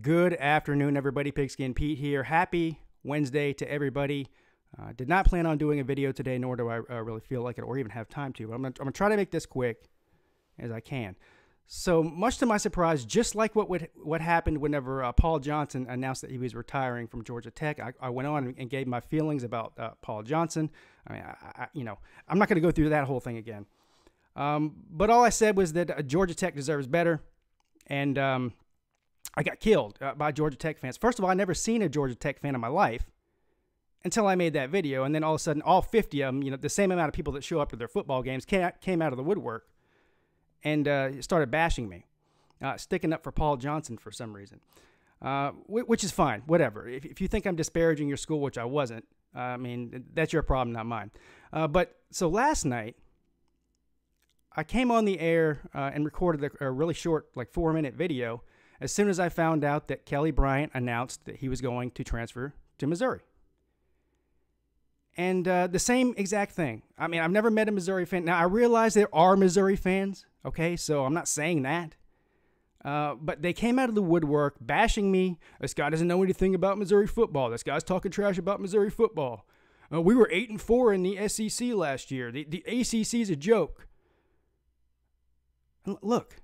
Good afternoon, everybody. Pigskin Pete here. Happy Wednesday to everybody. Did not plan on doing a video today, nor do I really feel like it or even have time to. But I'm gonna try to make this quick as I can. So much to my surprise, just like what happened whenever Paul Johnson announced that he was retiring from Georgia Tech, I went on and gave my feelings about Paul Johnson. I mean, I'm not going to go through that whole thing again. But all I said was that Georgia Tech deserves better, and I got killed by Georgia Tech fans. First of all, I never seen a Georgia Tech fan in my life until I made that video, and then all of a sudden, all 50 of them, the same amount of people that show up to their football games came out of the woodwork and started bashing me, sticking up for Paul Johnson for some reason, which is fine, whatever. If you think I'm disparaging your school, which I wasn't, I mean, that's your problem, not mine. But so last night, I came on the air and recorded a really short, like 4-minute video as soon as I found out that Kelly Bryant announced that he was going to transfer to Missouri. And the same exact thing. I mean, I've never met a Missouri fan. Now, I realize there are Missouri fans, okay? So I'm not saying that. But they came out of the woodwork bashing me. This guy doesn't know anything about Missouri football. This guy's talking trash about Missouri football. We were 8-4 in the SEC last year. The ACC is a joke. And look,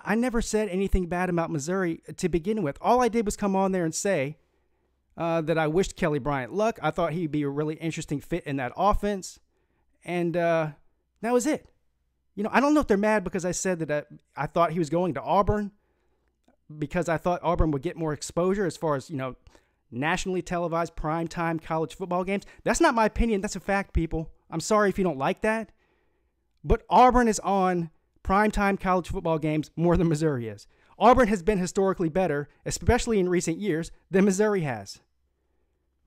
I never said anything bad about Missouri to begin with. All I did was come on there and say that I wished Kelly Bryant luck. I thought he'd be a really interesting fit in that offense. And that was it. I don't know if they're mad because I said that I thought he was going to Auburn, because I thought Auburn would get more exposure as far as, nationally televised primetime college football games. That's not my opinion. That's a fact, people. I'm sorry if you don't like that. But Auburn is on primetime college football games more than Missouri is. Auburn has been historically better, especially in recent years, than Missouri has.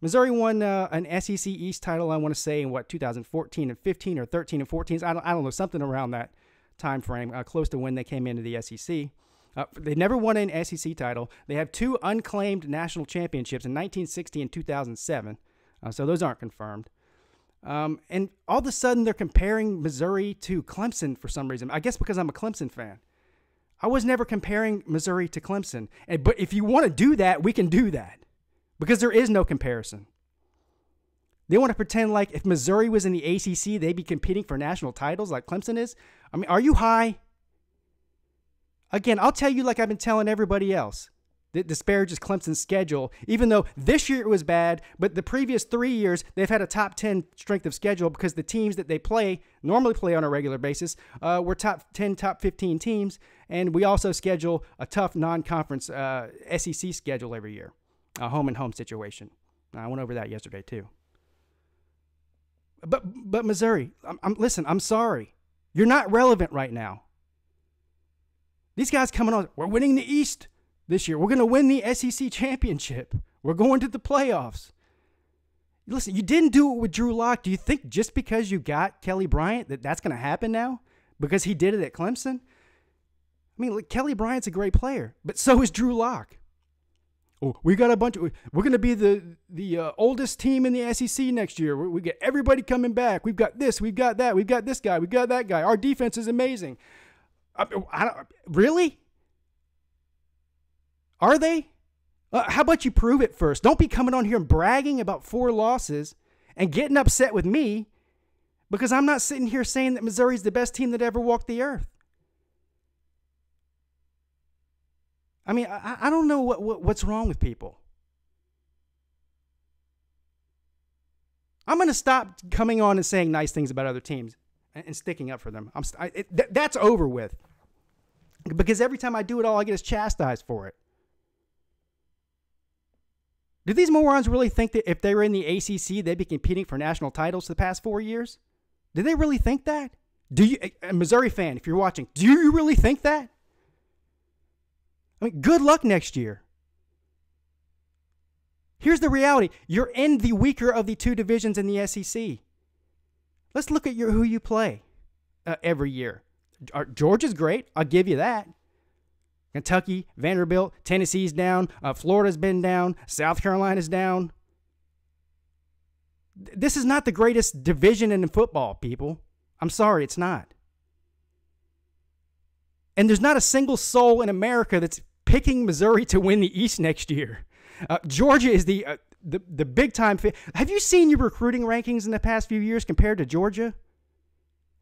Missouri won an SEC East title, I want to say, in 2014 and 15 or 13 and 14. I don't know, something around that time frame, close to when they came into the SEC. They never won an SEC title. They have 2 unclaimed national championships in 1960 and 2007. So those aren't confirmed. And all of a sudden, they're comparing Missouri to Clemson for some reason. I guess because I'm a Clemson fan. I was never comparing Missouri to Clemson. But if you want to do that, we can do that. Because there is no comparison. They want to pretend like if Missouri was in the ACC, they'd be competing for national titles like Clemson is. I mean, are you high? Again, I'll tell you like I've been telling everybody else that disparages Clemson's schedule, even though this year it was bad, but the previous 3 years, they've had a top 10 strength of schedule because the teams that they normally play on a regular basis, were top 10, top 15 teams, and we also schedule a tough non-conference SEC schedule every year, a home-and-home situation. I went over that yesterday, too. But Missouri, listen, I'm sorry. You're not relevant right now. These guys coming on, we're winning the East this year. We're going to win the SEC championship. We're going to the playoffs. Listen, you didn't do it with Drew Lock. Do you think just because you got Kelly Bryant that that's going to happen now? Because he did it at Clemson? I mean, look, Kelly Bryant's a great player, but so is Drew Lock. Oh, we got a bunch of, we're going to be the oldest team in the SEC next year. We get everybody coming back. We've got this, we've got that, we've got this guy, we've got that guy. Our defense is amazing. Really? Are they? How about you prove it first? Don't be coming on here and bragging about 4 losses and getting upset with me because I'm not sitting here saying that Missouri's the best team that ever walked the earth. I mean, I don't know what's wrong with people. I'm going to stop coming on and saying nice things about other teams and sticking up for them. That's over with. Because every time I do it, all I get is chastised for it. Do these morons really think that if they were in the ACC, they'd be competing for national titles the past 4 years? Do they really think that? Do you, a Missouri fan, if you're watching, do you really think that? I mean, good luck next year. Here's the reality. You're in the weaker of the 2 divisions in the SEC. Let's look at who you play every year. Georgia's great. I'll give you that. Kentucky, Vanderbilt, Tennessee's down. Florida's been down. South Carolina's down. This is not the greatest division in football, people. I'm sorry, it's not. And there's not a single soul in America that's picking Missouri to win the East next year. Georgia is the big time. Have you seen your recruiting rankings in the past few years compared to Georgia?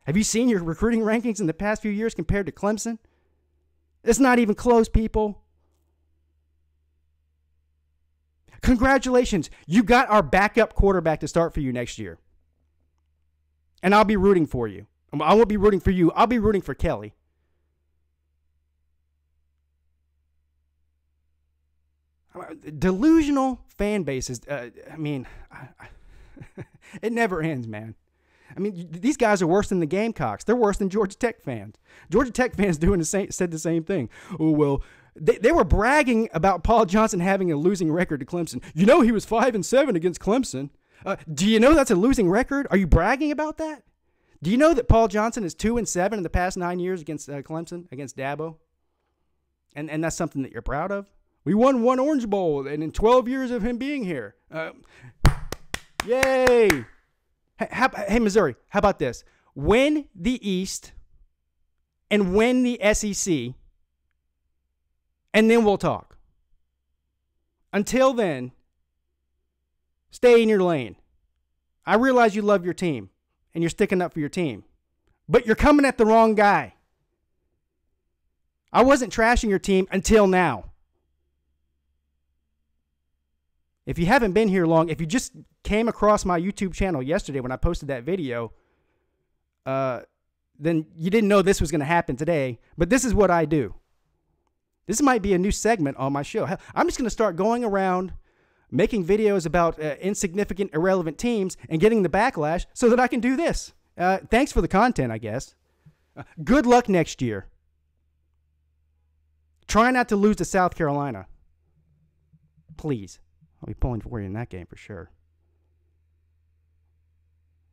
Have you seen your recruiting rankings in the past few years compared to Clemson? It's not even close, people. Congratulations. You got our backup quarterback to start for you next year. And I'll be rooting for you. I won't be rooting for you. I'll be rooting for Kelly. Delusional fan bases. It never ends, man. I mean, these guys are worse than the Gamecocks. They're worse than Georgia Tech fans. Georgia Tech fans said the same thing. Oh, well, they were bragging about Paul Johnson having a losing record to Clemson. You know, he was 5-7 against Clemson. Do you know that's a losing record? Are you bragging about that? Do you know that Paul Johnson is 2-7 in the past 9 years against Clemson, against Dabo? And that's something that you're proud of? We won one Orange Bowl, and in 12 years of him being here. Yay! Hey, Missouri, how about this? Win the East and win the SEC, and then we'll talk. Until then, stay in your lane. I realize you love your team, and you're sticking up for your team, but you're coming at the wrong guy. I wasn't trashing your team until now. If you haven't been here long, if you just came across my YouTube channel yesterday when I posted that video, then you didn't know this was going to happen today. But this is what I do. This might be a new segment on my show. I'm just going to start going around making videos about insignificant, irrelevant teams and getting the backlash so that I can do this. Thanks for the content, I guess. Good luck next year. Try not to lose to South Carolina. Please. I'll be pulling for you in that game for sure.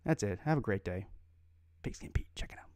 That's it. Have a great day. Pigskin Pete. Check it out.